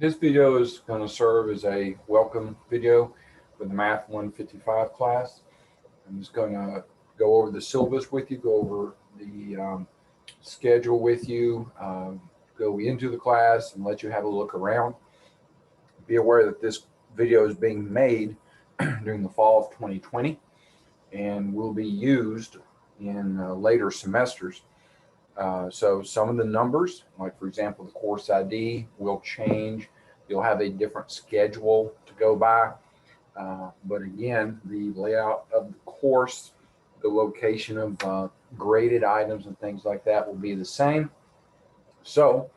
This video is going to serve as a welcome video for the Math 155 class. I'm just going to go over the syllabus with you, go over the schedule with you, go into the class and let you have a look around. Be aware that this video is being made during the fall of 2020 and will be used in later semesters. So some of the numbers, like for example, the course ID will change. You'll have a different schedule to go by. But again, the layout of the course, the location of graded items and things like that will be the same. So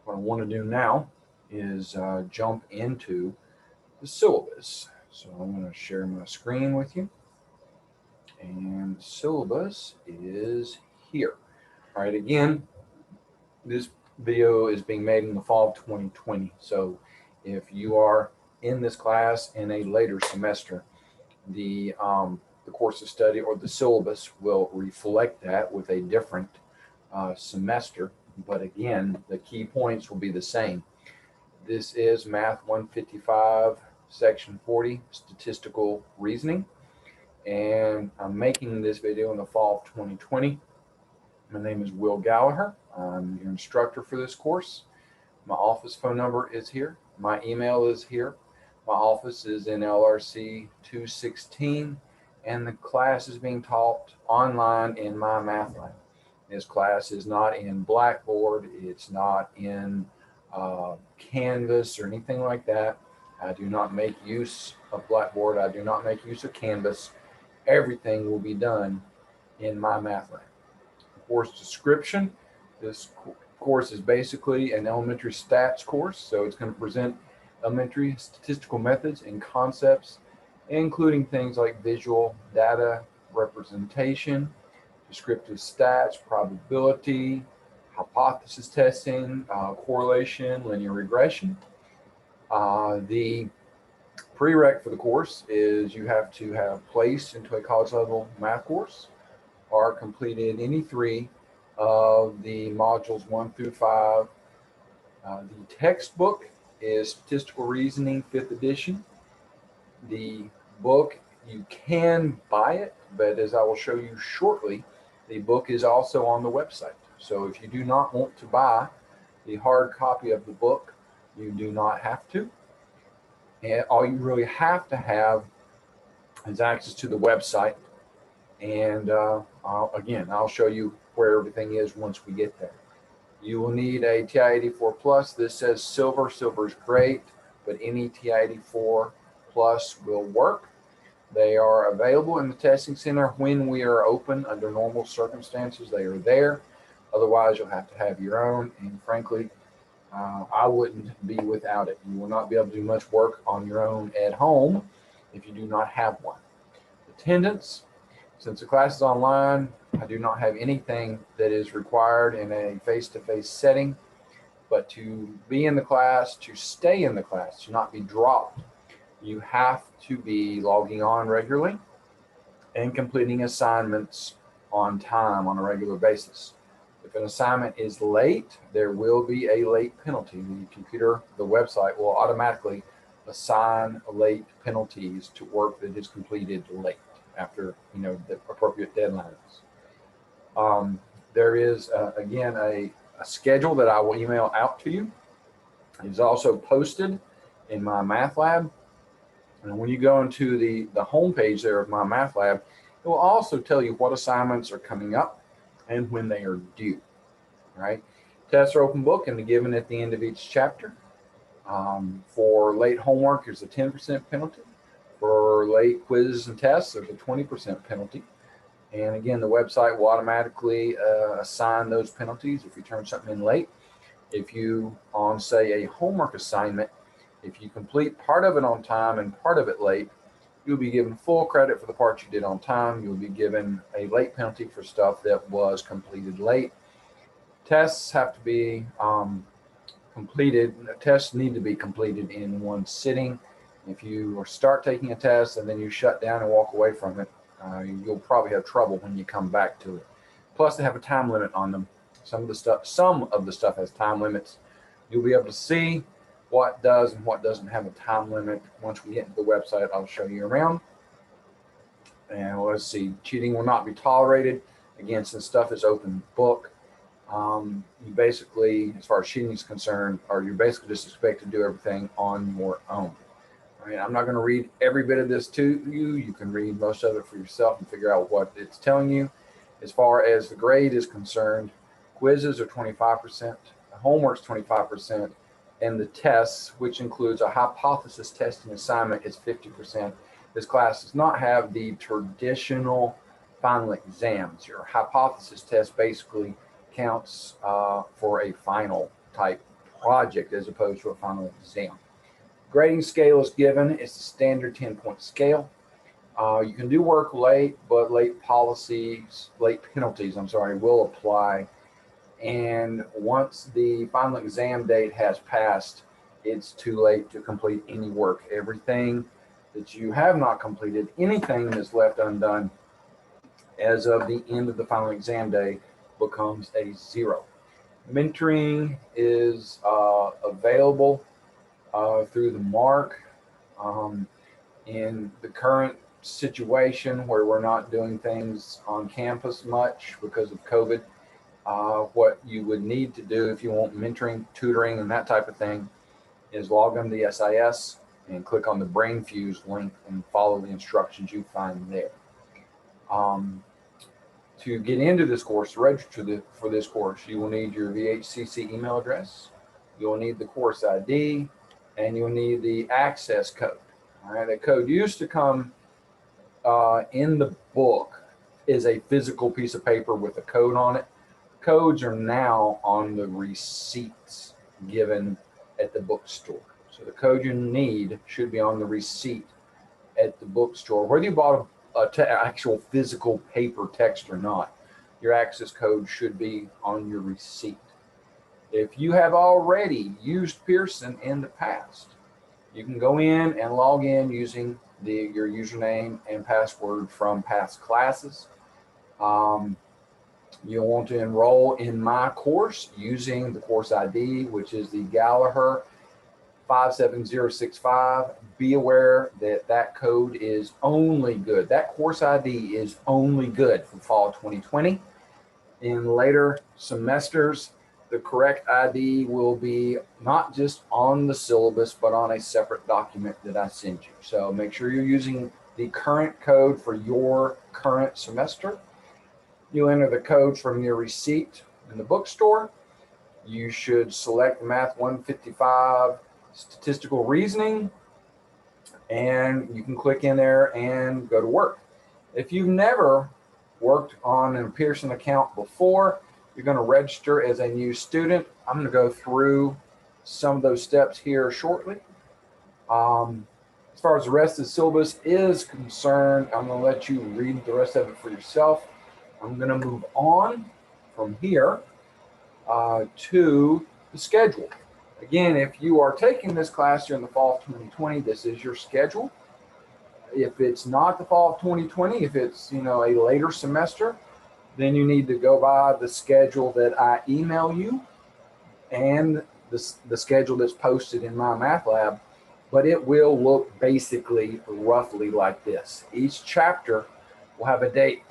what I want to do now is jump into the syllabus. So I'm going to share my screen with you. And the syllabus is here. All right, again, this video is being made in the fall of 2020. So if you are in this class in a later semester, the course of study or the syllabus will reflect that with a different semester. But again, the key points will be the same. This is Math 155, Section 40, Statistical Reasoning. And I'm making this video in the fall of 2020. My name is Will Gallagher. I'm your instructor for this course. My office phone number is here. My email is here. My office is in LRC 216, and the class is being taught online in my math lab. This class is not in Blackboard. It's not in Canvas or anything like that. I do not make use of Blackboard. I do not make use of Canvas. Everything will be done in my math lab. Course description. This course is basically an elementary stats course, so it's going to present elementary statistical methods and concepts, including things like visual data representation, descriptive stats, probability, hypothesis testing, correlation, linear regression. The prereq for the course is you have to have placed into a college level math course or completed any three of the modules 1 through 5. The textbook is Statistical Reasoning 5th edition. The book, you can buy it, but as I will show you shortly, the book is also on the website. So if you do not want to buy the hard copy of the book, you do not have to. And all you really have to have is access to the website. And I'll show you where everything is once we get there. You will need a TI-84 Plus. This says silver. Silver is great, but any TI-84 Plus will work. They are available in the testing center when we are open. Under normal circumstances, they are there. Otherwise, you'll have to have your own. And frankly, I wouldn't be without it. You will not be able to do much work on your own at home if you do not have one. Attendance. Since the class is online, I do not have anything that is required in a face-to-face setting, but to be in the class, to stay in the class, to not be dropped, you have to be logging on regularly and completing assignments on time on a regular basis. If an assignment is late, there will be a late penalty. The website will automatically assign late penalties to work that is completed late after the appropriate deadlines. There is again a schedule that I will email out to you. It is also posted in my math lab, and when you go into the home page there of my math lab, it will also tell you what assignments are coming up and when they are due. Right? Tests are open book and they're given at the end of each chapter. For late homework, there's a 10% penalty. For late quizzes and tests, there's a 20% penalty. And again, the website will automatically assign those penalties if you turn something in late. If you, on say a homework assignment, if you complete part of it on time and part of it late, you'll be given full credit for the part you did on time. You'll be given a late penalty for stuff that was completed late. Tests have to be completed. Tests need to be completed in one sitting. If you start taking a test and then you shut down and walk away from it, you'll probably have trouble when you come back to it. Plus, they have a time limit on them. Some of the stuff has time limits. You'll be able to see what does and what doesn't have a time limit. Once we get into the website, I'll show you around. And let's see, cheating will not be tolerated. Again, since stuff is open book, you basically, as far as cheating is concerned, you're basically just expected to do everything on your own. All right, I'm not going to read every bit of this to you. You can read most of it for yourself and figure out what it's telling you. As far as the grade is concerned, quizzes are 25%, homework's 25%, and the tests, which includes a hypothesis testing assignment, is 50%. This class does not have the traditional final exams. Your hypothesis test basically counts for a final type project as opposed to a final exam. Grading scale is given. It's the standard 10-point scale. You can do work late, but late penalties, will apply. And once the final exam date has passed, it's too late to complete any work. Everything that you have not completed, anything that's left undone as of the end of the final exam day, becomes a 0. Mentoring is available through the MARC. In the current situation where we're not doing things on campus much because of COVID, what you would need to do if you want mentoring, tutoring, and that type of thing is log into the SIS and click on the BrainFuse link and follow the instructions you find there. To get into this course, to register for this course, you will need your VHCC email address, you'll need the course ID, and you'll need the access code. All right, that code used to come in the book is a physical piece of paper with a code on it. Codes are now on the receipts given at the bookstore. So the code you need should be on the receipt at the bookstore. Whether you bought actual physical paper text or not, your access code should be on your receipt. If you have already used Pearson in the past, you can go in and log in using your username and password from past classes. You'll want to enroll in my course using the course ID, which is the Gallagher 57065. Be aware that that code is only good. That course ID is only good for fall 2020. In later semesters, the correct ID will be not just on the syllabus, but on a separate document that I send you. So make sure you're using the current code for your current semester. You enter the codes from your receipt in the bookstore. You should select Math 155 Statistical Reasoning, and you can click in there and go to work. If you've never worked on a Pearson account before, you're going to register as a new student. I'm going to go through some of those steps here shortly. As far as the rest of the syllabus is concerned, I'm going to let you read the rest of it for yourself. I'm going to move on from here to the schedule. Again, if you are taking this class during the fall of 2020, this is your schedule. If it's not the fall of 2020, if it's a later semester, then you need to go by the schedule that I email you and the schedule that's posted in my math lab, but it will look basically roughly like this. Each chapter will have a date,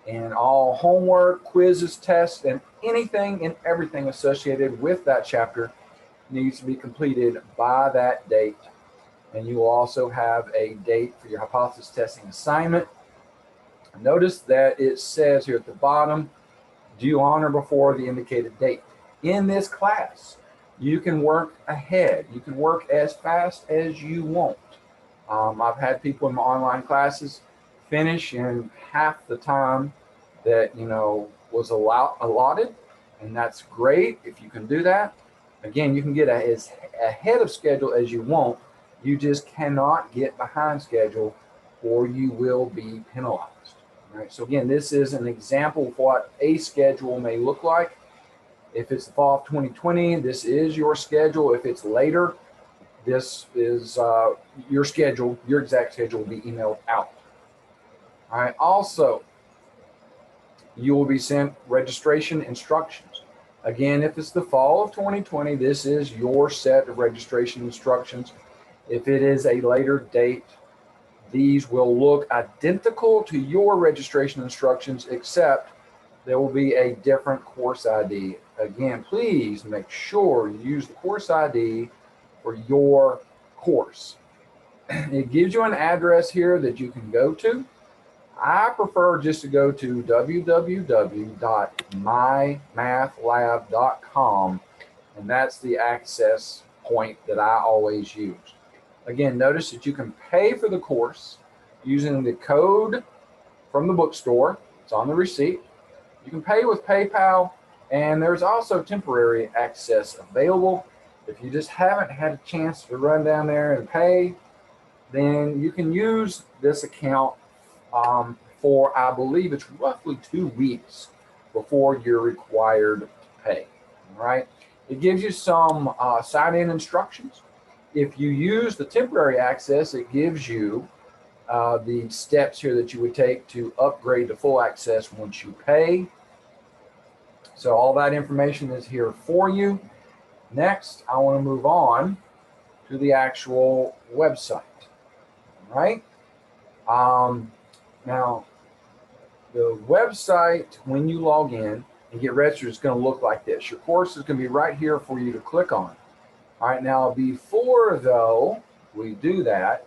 and all homework, quizzes, tests, and anything and everything associated with that chapter needs to be completed by that date. And you will also have a date for your hypothesis testing assignment. Notice that it says here at the bottom, due on or before the indicated date. In this class, you can work ahead. You can work as fast as you want. I've had people in my online classes finish in half the time that was allotted, and that's great if you can do that. Again, you can get as ahead of schedule as you want. You just cannot get behind schedule, or you will be penalized. All right. So again, this is an example of what a schedule may look like. If it's the fall of 2020, this is your schedule. If it's later, this is your schedule. Your exact schedule will be emailed out. All right. Also, you will be sent registration instructions. Again, if it's the fall of 2020, this is your set of registration instructions. If it is a later date, these will look identical to your registration instructions, except there will be a different course ID. Again, please make sure you use the course ID for your course. It gives you an address here that you can go to. I prefer just to go to www.mymathlab.com, and that's the access point that I always use. Again, notice that you can pay for the course using the code from the bookstore. It's on the receipt. You can pay with PayPal, and there's also temporary access available. If you just haven't had a chance to run down there and pay, then you can use this account for, I believe it's roughly 2 weeks before you're required to pay. All right. It gives you some sign-in instructions. If you use the temporary access, it gives you the steps here that you would take to upgrade to full access once you pay. So all that information is here for you. Next, I want to move on to the actual website. All right. Now, the website, when you log in and get registered, is going to look like this. Your course is going to be right here for you to click on. All right. Now, before, though, we do that,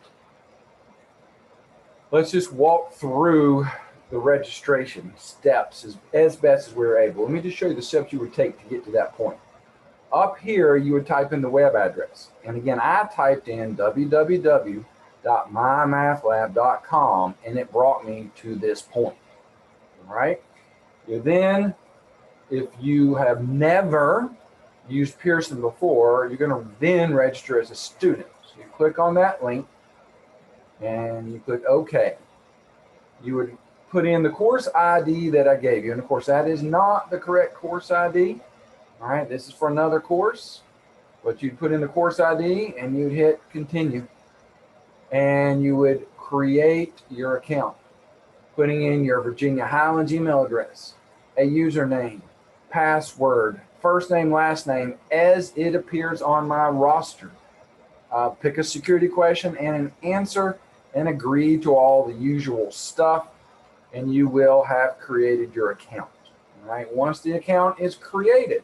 let's just walk through the registration steps as best as we're able. Let me just show you the steps you would take to get to that point. Up here, you would type in the web address. And again, I typed in www.mymathlab.com, and it brought me to this point. All right. Then, if you have never used Pearson before, you're going to then register as a student. So you click on that link, and you click OK. You would put in the course ID that I gave you. And of course, that is not the correct course ID. All right, this is for another course. But you'd put in the course ID and you'd hit continue. And you would create your account, putting in your Virginia Highlands email address, a username, password, first name, last name, as it appears on my roster. Pick a security question and an answer, and agree to all the usual stuff, and you will have created your account. All right. Once the account is created,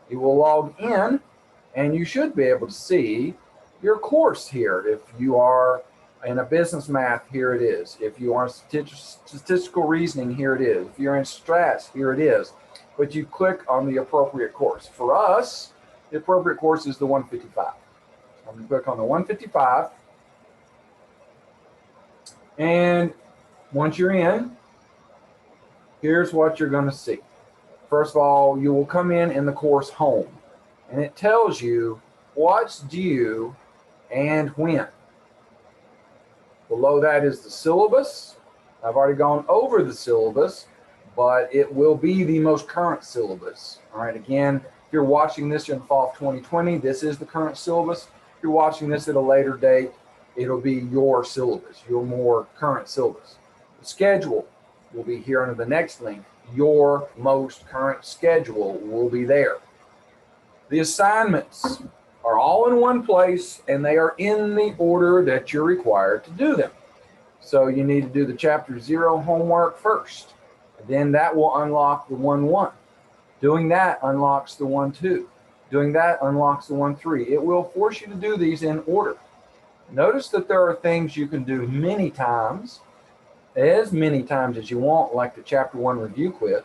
you will log in, and you should be able to see your course here. If you are in a business math, here it is. If you are in statistical reasoning, here it is. If you're in stats, here it is. But you click on the appropriate course. For us, the appropriate course is the 155. I'm going to click on the 155. And once you're in, here's what you're going to see. First of all, you will come in the course home, and it tells you what's due and when. Below that is the syllabus. I've already gone over the syllabus, but it will be the most current syllabus. All right, again, if you're watching this in fall of 2020, this is the current syllabus. If you're watching this at a later date, it'll be your syllabus, your more current syllabus. The schedule will be here under the next link. Your most current schedule will be there. The assignments are all in one place, and they are in the order that you're required to do them. So you need to do the chapter 0 homework first. Then that will unlock the 1-1. Doing that unlocks the 1-2. Doing that unlocks the 1-3. It will force you to do these in order. Notice that there are things you can do many times, as many times as you want, like the chapter 1 review quiz,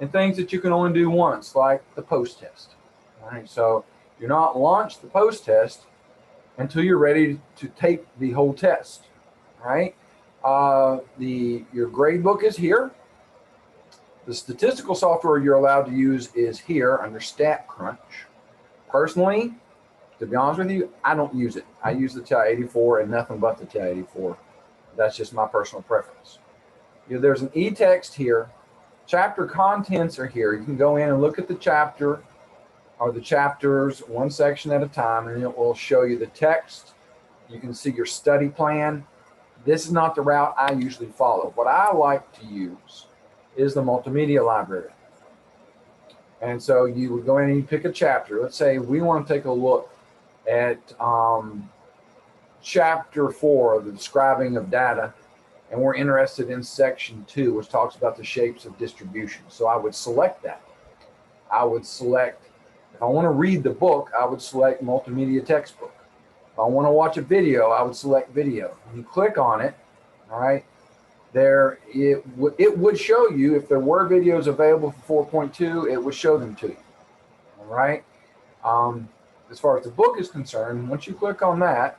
and things that you can only do once, like the post-test. All right, so do not launch the post-test until you're ready to take the whole test. All right, your grade book is here. The statistical software you're allowed to use is here under StatCrunch. Personally, to be honest with you, I don't use it. I use the TI-84 and nothing but the TI-84. That's just my personal preference. There's an e-text here. Chapter contents are here. You can go in and look at the chapter or the chapters one section at a time, and it will show you the text. You can see your study plan. This is not the route I usually follow. What I like to use is the multimedia library. And so you would go in and you pick a chapter. Let's say we want to take a look at chapter 4, the describing of data, and we're interested in section 2, which talks about the shapes of distribution. So I would select that. I would select, if I want to read the book, I would select multimedia textbook. If I want to watch a video, I would select video. When you click on it, all right, there it would show you if there were videos available for 4.2, it would show them to you. All right. As far as the book is concerned, once you click on that,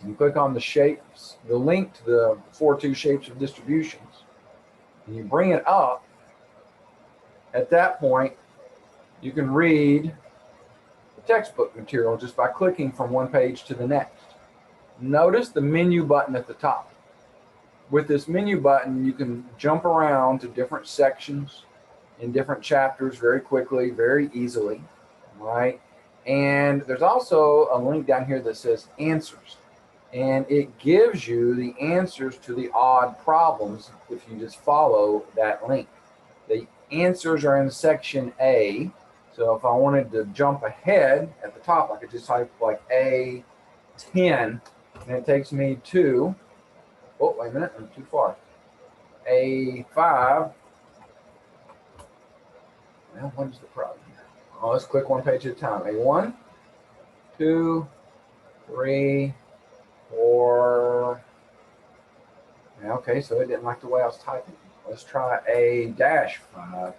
you click on the shapes, the link to the 4.2 shapes of distributions, and you bring it up. At that point, you can read the textbook material just by clicking from one page to the next. Notice the menu button at the top. With this menu button, you can jump around to different sections in different chapters very quickly, very easily, all right? And there's also a link down here that says answers, and it gives you the answers to the odd problems if you just follow that link. The answers are in section A, so if I wanted to jump ahead at the top, I could just type like A10, and it takes me to, oh, wait a minute, I'm too far. A5. Well, what is the problem here? Oh, let's click one page at a time. A1, 2, 3, 4. Okay, so it didn't like the way I was typing. Let's try A-5.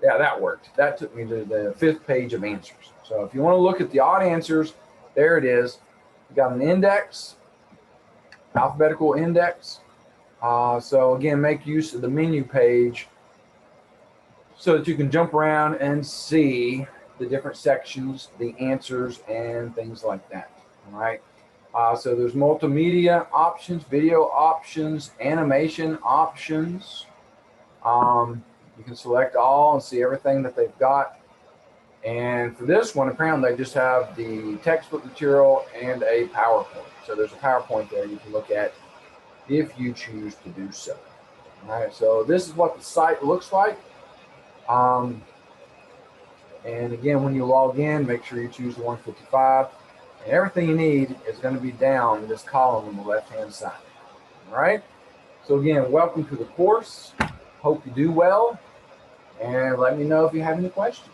Yeah, that worked. That took me to the 5th page of answers. So if you want to look at the odd answers, there it is. You got an index, alphabetical index. So again, make use of the menu page so that you can jump around and see the different sections, the answers, and things like that. All right. So there's multimedia options, video options, animation options. You can select all and see everything that they've got. And for this one, apparently they just have the textbook material and a PowerPoint. So there's a PowerPoint there you can look at if you choose to do so. All right, so this is what the site looks like. And again, when you log in, make sure you choose the 155. And everything you need is going to be down in this column on the left-hand side. All right. So again, welcome to the course. Hope you do well. And let me know if you have any questions.